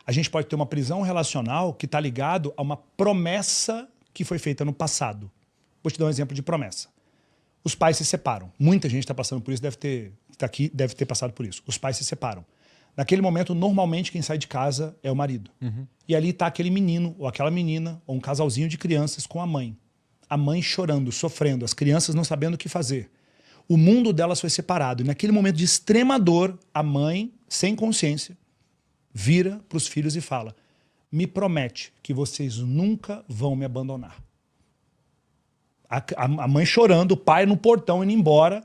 A gente pode ter uma prisão relacional que está ligado a uma promessa que foi feita no passado. Vou te dar um exemplo de promessa. Os pais se separam. Muita gente está passando por isso, deve ter passado por isso. Os pais se separam. Naquele momento, normalmente, quem sai de casa é o marido. E ali está aquele menino, ou aquela menina, ou um casalzinho de crianças com a mãe. A mãe chorando, sofrendo, as crianças não sabendo o que fazer. O mundo delas foi separado. E naquele momento de extrema dor, a mãe, sem consciência, vira para os filhos e fala: me promete que vocês nunca vão me abandonar. A mãe chorando, o pai no portão indo embora,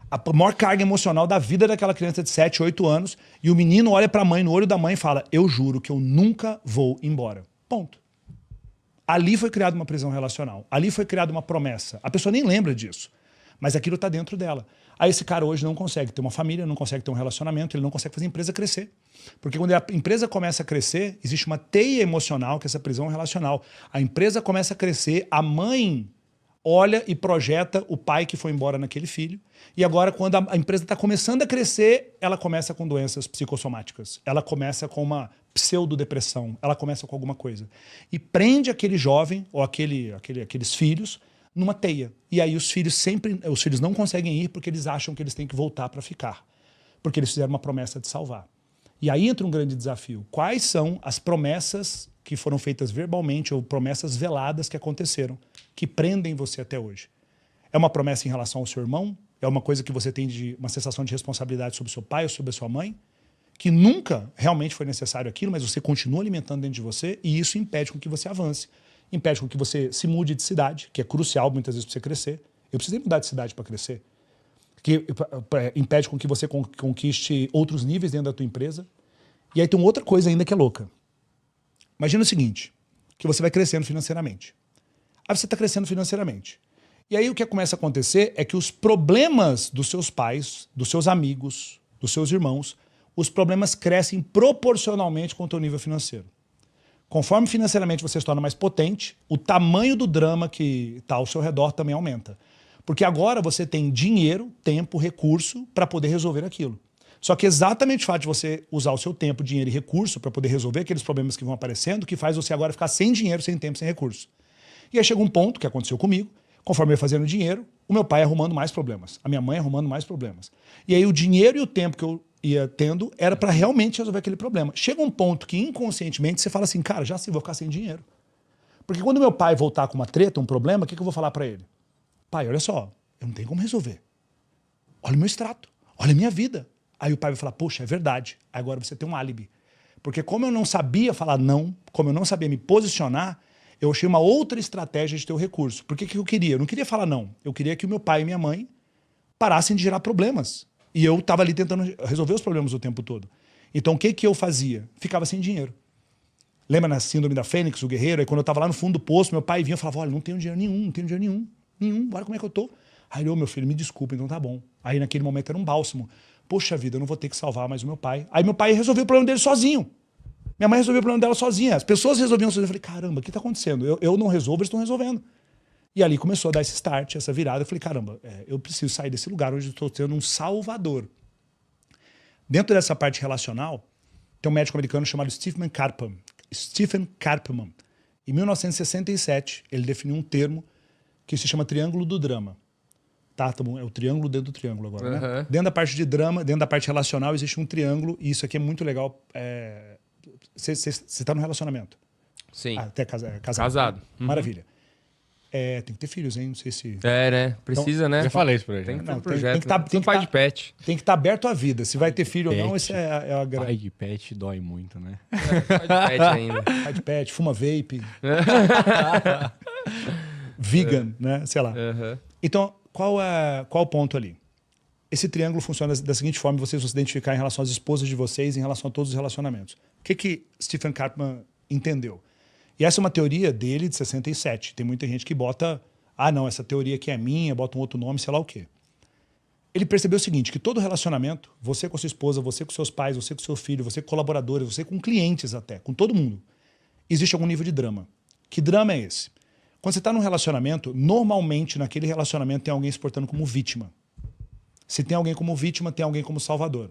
a maior carga emocional da vida daquela criança de 7, 8 anos, e o menino olha para a mãe, no olho da mãe, e fala: eu juro que eu nunca vou embora. Ponto. Ali foi criada uma prisão relacional. Ali foi criada uma promessa. A pessoa nem lembra disso, mas aquilo está dentro dela. Aí esse cara hoje não consegue ter uma família, não consegue ter um relacionamento, ele não consegue fazer a empresa crescer. Porque quando a empresa começa a crescer, existe uma teia emocional, que é essa prisão relacional. A empresa começa a crescer, a mãe olha e projeta o pai que foi embora naquele filho. E agora, quando a empresa está começando a crescer, ela começa com doenças psicossomáticas. Ela começa com uma pseudodepressão. Ela começa com alguma coisa. E prende aquele jovem, ou aqueles filhos, numa teia. E aí os filhos não conseguem ir porque eles acham que eles têm que voltar para ficar. Porque eles fizeram uma promessa de salvar. E aí entra um grande desafio. Quais são as promessas que foram feitas verbalmente ou promessas veladas que aconteceram, que prendem você até hoje? É uma promessa em relação ao seu irmão? É uma coisa que você tem uma sensação de responsabilidade sobre o seu pai ou sobre a sua mãe? Que nunca realmente foi necessário aquilo, mas você continua alimentando dentro de você e isso impede com que você avance. Impede com que você se mude de cidade, que é crucial muitas vezes para você crescer. Eu precisei mudar de cidade para crescer. Que impede com que você conquiste outros níveis dentro da tua empresa. E aí tem uma outra coisa ainda que é louca. Imagina o seguinte, que você vai crescendo financeiramente. Aí você está crescendo financeiramente. E aí o que começa a acontecer é que os problemas dos seus pais, dos seus amigos, dos seus irmãos, os problemas crescem proporcionalmente com o teu nível financeiro. Conforme financeiramente você se torna mais potente, o tamanho do drama que está ao seu redor também aumenta. Porque agora você tem dinheiro, tempo, recurso para poder resolver aquilo. Só que exatamente o fato de você usar o seu tempo, dinheiro e recurso para poder resolver aqueles problemas que vão aparecendo, que faz você agora ficar sem dinheiro, sem tempo, sem recurso. E aí chega um ponto, que aconteceu comigo, conforme eu ia fazendo dinheiro, o meu pai arrumando mais problemas, a minha mãe arrumando mais problemas. E aí o dinheiro e o tempo que eu ia tendo era para realmente resolver aquele problema. Chega um ponto que inconscientemente você fala assim, cara, já sei, vou ficar sem dinheiro. Porque quando meu pai voltar com uma treta, um problema, o que eu vou falar para ele? Pai, olha só, eu não tenho como resolver. Olha o meu extrato, olha a minha vida. Aí o pai vai falar, poxa, é verdade, agora você tem um álibi. Porque como eu não sabia falar não, como eu não sabia me posicionar, eu achei uma outra estratégia de ter o recurso. Por que eu queria? Eu não queria falar não. Eu queria que o meu pai e minha mãe parassem de gerar problemas. E eu estava ali tentando resolver os problemas o tempo todo. Então o que eu fazia? Ficava sem dinheiro. Lembra na síndrome da Fênix, o guerreiro? Aí quando eu estava lá no fundo do poço, meu pai vinha e falava, olha, não tenho dinheiro nenhum, não tenho dinheiro nenhum, olha como é que eu tô. Aí eu, meu filho, me desculpa, então tá bom. Aí naquele momento era um bálsamo. Poxa vida, eu não vou ter que salvar mais o meu pai. Aí meu pai resolveu o problema dele sozinho. Minha mãe resolveu o problema dela sozinha. As pessoas resolviam sozinhas. Eu falei, caramba, o que está acontecendo? Eu não resolvo, eles estão resolvendo. E ali começou a dar esse start, essa virada. Eu falei, caramba, eu preciso sair desse lugar onde eu estou tendo um salvador. Dentro dessa parte relacional, tem um médico americano chamado Stephen Karpman. Em 1967, ele definiu um termo que se chama triângulo do drama. Tá bom? É o triângulo dentro do triângulo agora, né? Dentro da parte de drama, dentro da parte relacional, existe um triângulo, e isso aqui é muito legal. Você está no relacionamento? Sim. Até casado. Casado. Maravilha. Tem que ter filhos, hein? Não sei se... né? Precisa, né? Eu já falei isso pra ele. Tem que ter Não, um projeto. tem que pai de pet. Tem que estar aberto à vida. Se vai ter filho ou não, isso é a grande... Pai de pet dói muito, né? Pai de pet ainda. Pai de pet, fuma vape. Vegan, né? Sei lá. Então, qual o ponto ali? Esse triângulo funciona da seguinte forma, vocês vão se identificar em relação às esposas de vocês, em relação a todos os relacionamentos. O que Stephen Karpman entendeu? E essa é uma teoria dele de 67. Tem muita gente que bota, não, essa teoria aqui é minha, bota um outro nome, sei lá o quê. Ele percebeu o seguinte, que todo relacionamento, você com a sua esposa, você com seus pais, você com seu filho, você com colaboradores, você com clientes até, com todo mundo, existe algum nível de drama. Que drama é esse? Quando você está num relacionamento, normalmente naquele relacionamento tem alguém se portando como vítima. Se tem alguém como vítima, tem alguém como salvador.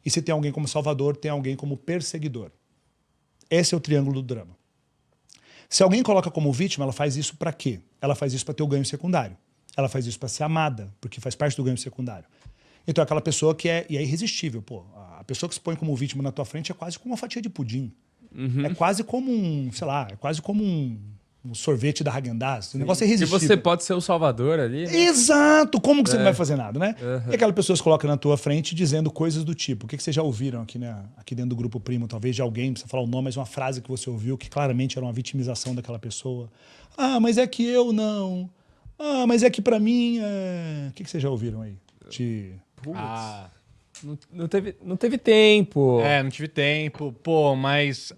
E se tem alguém como salvador, tem alguém como perseguidor. Esse é o triângulo do drama. Se alguém coloca como vítima, ela faz isso pra quê? Ela faz isso pra ter o ganho secundário. Ela faz isso pra ser amada, porque faz parte do ganho secundário. Então é aquela pessoa que é irresistível. Pô, a pessoa que se põe como vítima na tua frente é quase como uma fatia de pudim. É quase como um, sei lá, é quase como um sorvete da Häagen-Dazs. O negócio é Se irresistível. você pode ser o salvador ali, né? Exato! Como que você não vai fazer nada, né? E aquela pessoa se coloca na tua frente dizendo coisas do tipo. O que vocês já ouviram aqui, né? Aqui dentro do Grupo Primo, talvez de alguém, não precisa falar o nome, mas uma frase que você ouviu que claramente era uma vitimização daquela pessoa. Ah, mas é que eu não. Ah, mas é que pra mim é... O que vocês já ouviram aí? Ah, Não teve tempo. não tive tempo. Pô, mas...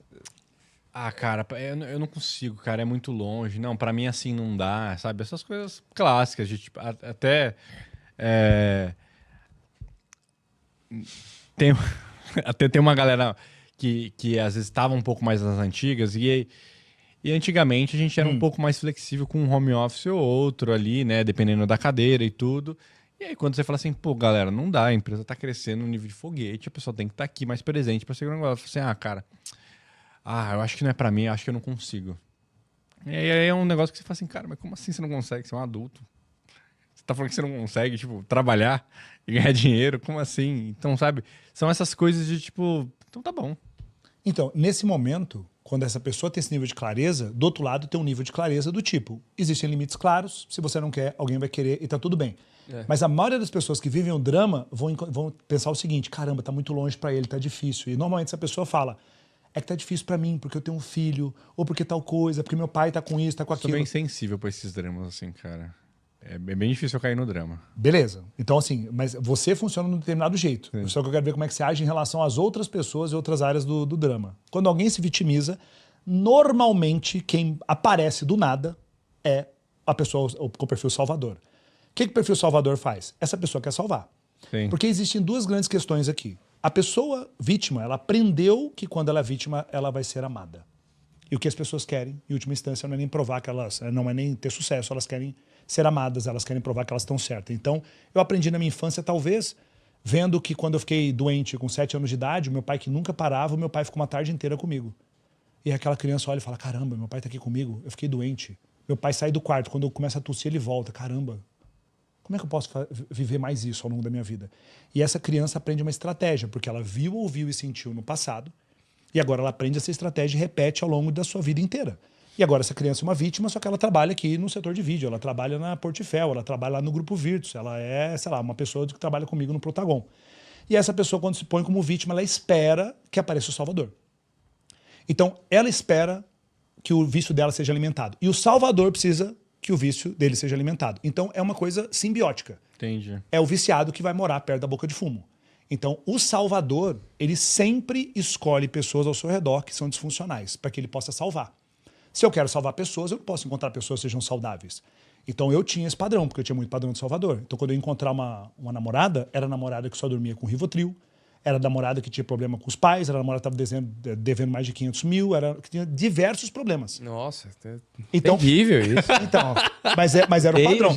Ah, cara, eu não consigo, cara. É muito longe. Não, pra mim assim não dá, sabe? Essas coisas clássicas. De, tipo, até... Até tem uma galera que às vezes estava um pouco mais nas antigas e antigamente a gente era um pouco mais flexível com um home office ou outro ali, né? Dependendo da cadeira e tudo. E aí quando você fala assim, pô, galera, não dá, a empresa tá crescendo no nível de foguete, a pessoa tem que estar aqui mais presente pra segurar o negócio. Assim, cara, eu acho que não é pra mim, eu acho que eu não consigo. E aí é um negócio que você fala assim, cara, mas como assim você não consegue? Você é um adulto. Você tá falando que você não consegue, tipo, trabalhar e ganhar dinheiro? Como assim? Então, sabe, são essas coisas de tipo, então tá bom. Então, nesse momento, quando essa pessoa tem esse nível de clareza, do outro lado tem um nível de clareza do tipo, existem limites claros, se você não quer, alguém vai querer e tá tudo bem. Mas a maioria das pessoas que vivem o drama vão pensar o seguinte, caramba, tá muito longe pra ele, tá difícil. E normalmente essa pessoa fala, é que tá difícil pra mim, porque eu tenho um filho, ou porque tal coisa, porque meu pai tá com isso, tá com Eu sou aquilo. bem sensível pra esses dramas, assim, cara. É bem difícil eu cair no drama. Beleza. Então, assim, mas você funciona de um determinado jeito. Sim. Só que eu quero ver como é que você age em relação às outras pessoas e outras áreas do drama. Quando alguém se vitimiza, normalmente quem aparece do nada é a pessoa com o perfil salvador. O que o perfil salvador faz? Essa pessoa quer salvar. Sim. Porque existem duas grandes questões aqui. A pessoa vítima, ela aprendeu que quando ela é vítima, ela vai ser amada. E o que as pessoas querem, em última instância, não é nem provar que elas... Não é nem ter sucesso, elas querem ser amadas, elas querem provar que elas estão certas. Então, eu aprendi na minha infância, talvez, vendo que quando eu fiquei doente com 7 anos de idade, o meu pai que nunca parava, o meu pai ficou uma tarde inteira comigo. E aquela criança olha e fala, caramba, meu pai tá aqui comigo, eu fiquei doente. Meu pai sai do quarto, quando eu começo a tossir, ele volta. Caramba, como é que eu posso viver mais isso ao longo da minha vida? E essa criança aprende uma estratégia, porque ela viu, ouviu e sentiu no passado, e agora ela aprende essa estratégia e repete ao longo da sua vida inteira. E agora essa criança é uma vítima, só que ela trabalha aqui no setor de vídeo, ela trabalha na Portifel, ela trabalha lá no Grupo Virtus, ela é, sei lá, uma pessoa que trabalha comigo no Protagon. E essa pessoa, quando se põe como vítima, ela espera que apareça o Salvador. Então, ela espera que o vício dela seja alimentado. E o Salvador precisa que o vício dele seja alimentado. Então, é uma coisa simbiótica. Entendi. É o viciado que vai morar perto da boca de fumo. Então, o Salvador, ele sempre escolhe pessoas ao seu redor que são disfuncionais, para que ele possa salvar. Se eu quero salvar pessoas, eu não posso encontrar pessoas que sejam saudáveis. Então, eu tinha esse padrão, porque eu tinha muito padrão de Salvador. Então, quando eu encontrar uma namorada, era a namorada que só dormia com Rivotril, era a namorada que tinha problema com os pais, era a namorada que estava devendo mais de 500 mil, que tinha diversos problemas. Nossa, Então, terrível isso. então, mas era o padrão.